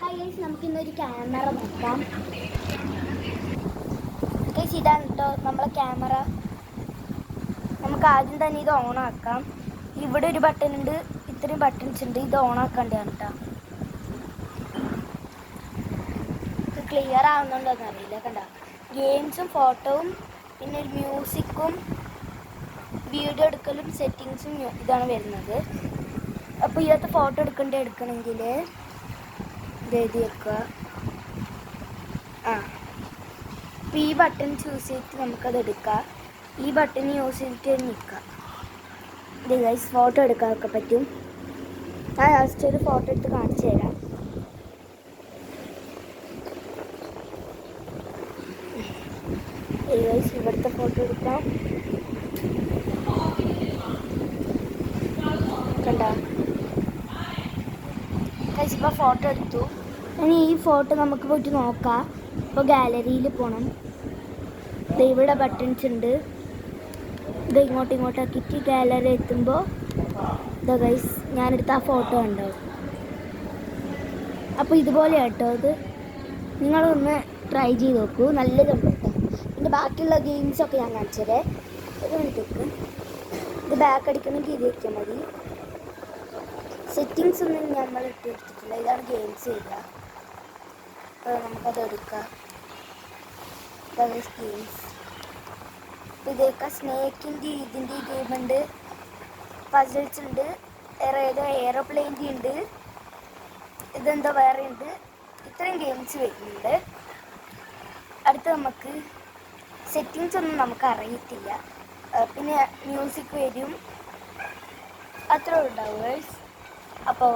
Hi guys, നമുക്കിന്നൊരു camera നോക്കാം. Guys, ഇതാണ് കേട്ടോ നമ്മളെ ക്യാമറ. നമുക്ക് ആദ്യം തന്നെ ഇത് ഓണാക്കാം. ഇവിടെ ഒരു ബട്ടൺ ഉണ്ട്, ഇത്രയും ബട്ടൺസ് ഉണ്ട്. ഇത് ഓണാക്കേണ്ടതാണ് കേട്ടോ. ഇത് ക്ലിയർ ആവുന്നുണ്ടോയെന്ന് അറിയില്ല. കണ്ട ഗെയിംസും ഫോട്ടോവും പിന്നെ ഒരു മ്യൂസിക്കും വീഡിയോ എടുക്കലും സെറ്റിങ്സും ഇതാണ് വരുന്നത്. അപ്പോൾ ഇതിനകത്ത് ഫോട്ടോ എടുക്കണമെങ്കിൽ എഴുതി വെക്കുക. അപ്പോൾ ഈ ബട്ടൺ ചൂസ് ചെയ്തിട്ട് നമുക്കത് എടുക്കാം. ഈ ബട്ടൺ യൂസ് ചെയ്തിട്ട് നിൽക്കാം. ഇത് ഗൈസ് ഫോട്ടോ എടുക്കാനൊക്കെ പറ്റും. ഞാൻ ലാസ്റ്റ് ഒരു ഫോട്ടോ എടുത്ത് കാണിച്ചു തരാം. ഗൈസ് ഇവിടുത്തെ ഫോട്ടോ എടുക്കാം. കണ്ടോ ഗൈസ്, ഇപ്പോൾ ഫോട്ടോ എടുത്തു. ഇനി ഈ ഫോട്ടോ നമുക്ക് പോയിട്ട് നോക്കാം. ഇപ്പോൾ ഗാലറിയിൽ പോകണം. ഇത് ഇവിടെ ബട്ടൺസ് ഉണ്ട്. ഇത് ഇങ്ങോട്ടാക്കിയിട്ട് ഗാലറി എത്തുമ്പോൾ ഇതാ ഗൈസ് ഞാനെടുത്ത ആ ഫോട്ടോ ഉണ്ടാവും. അപ്പോൾ ഇതുപോലെ കേട്ടോ. ഇത് നിങ്ങളൊന്ന് ട്രൈ ചെയ്ത് നോക്കൂ, നല്ലതുണ്ട് കേട്ടോ. പിന്നെ ബാക്കിയുള്ള ഗെയിംസൊക്കെ ഞാൻ കാണിച്ചത്. ഇത് കണ്ടിട്ട് ഇത് ബാക്ക് അടിക്കണമെങ്കിൽ ഇത് വയ്ക്കാൻ മതി. സെറ്റിങ്സ് ഒന്നും നമ്മൾ ഇട്ടെടുത്തിട്ടില്ല. ഇതാണ് ഗെയിംസ് ചെയ്യുക. അപ്പോൾ നമുക്കത് എടുക്കാം. ഗെയിംസ് ഇതൊക്കെ സ്നേക്കിൻ്റെ ഇതിൻ്റെ ഗെയിമുണ്ട്, പസിൽസ് ഉണ്ട്, എയറോപ്ലെയിൻ്റെ ഉണ്ട്, ഇതെന്തോ വേറെ ഉണ്ട്. ഇത്രയും ഗെയിംസ് വരുന്നുണ്ട്. അടുത്ത് നമുക്ക് സെറ്റിങ്സ് ഒന്നും നമുക്ക് അറിയത്തില്ല. പിന്നെ മ്യൂസിക് വരും, അത്രേ ഉണ്ടാവും. അപ്പോൾ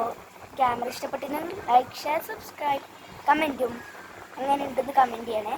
ക്യാമറ ഇഷ്ടപ്പെട്ടിട്ടുണ്ടെങ്കിൽ ലൈക്ക്, ഷെയർ, സബ്സ്ക്രൈബ്, കമൻറ്റും അങ്ങനെ ഉണ്ടെന്ന് കമൻറ്റ് ചെയ്യണേ.